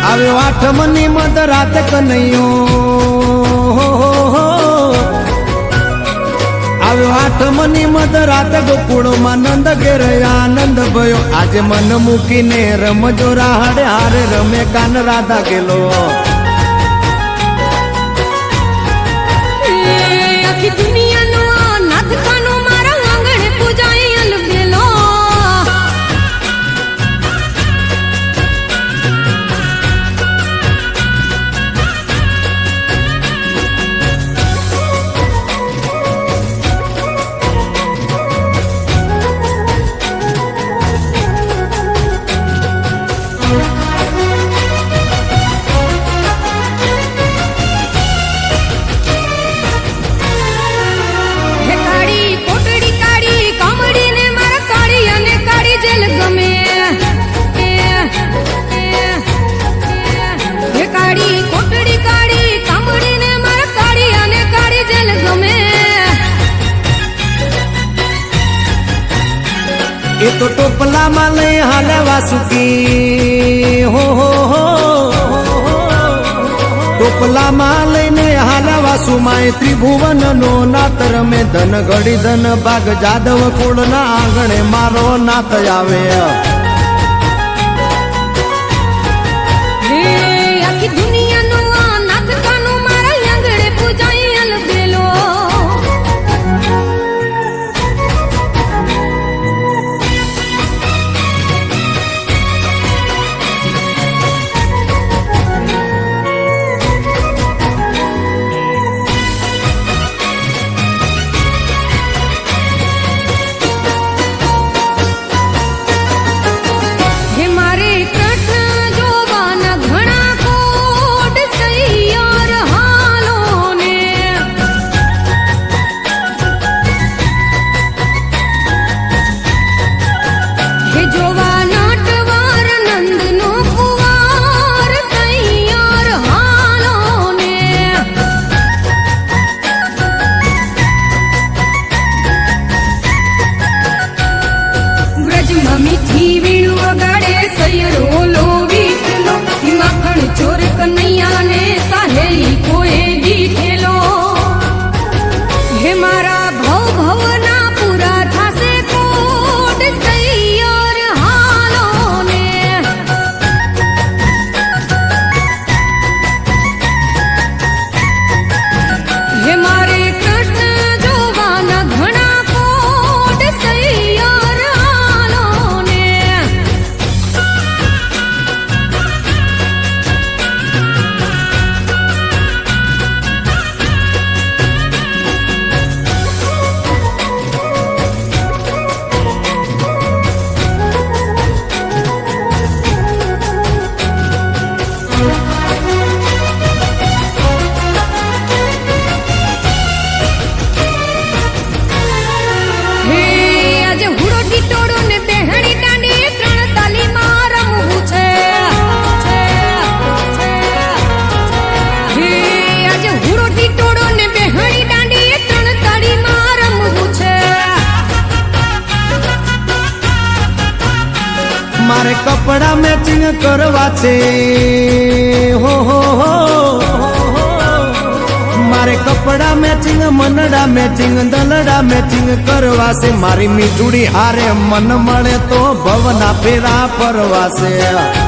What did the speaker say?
આવ્યો આઠમની મધ રાત કનૈયો આવ્યો આઠમની મધ રાત ગોકુળમાં નંદ ઘેર આનંદ ભયો આજે મન મૂકીને રમજો રાહડે હારે રમે કાન રાધા ગેલો આખી દુનિયાનો નાથ કાનો મારા આંગણે પૂજાય અલબેલો એ તો ટોપલામાં લઈ હાલે વાસુકી હો ટોપલામાં લઈને હાલે વાસુમાં ત્રિભુવન નો નાત રમે ધન ઘડી ધન ભાગ જાદવ કુળ ના આંગણે મારો નાત આવે આખી દુનિયાનો નાથ કાનો મારા આંગણે પૂજાય અલબેલો મીઠી વીણુ વગાડે સૈયરો લોવી ખેલો માખણ ચોર કનૈયા ને સાહેલી કોએ દીઠેલો હે મારા ભવ ભવના પૂરા થાશે કોડ સૈયર હાલો ને હે મારે કૃષ્ણ જોવાના ઘણા કોડ સૈયર મારે કપડા મેચિંગ કરવા છે હો મારે કપડા મેચિંગ મનડા મેચિંગ દલડા મેચિંગ કરવા છે મારી મીઠુડી હારે મન મળે તો ભવના ફેરા ફરવા છે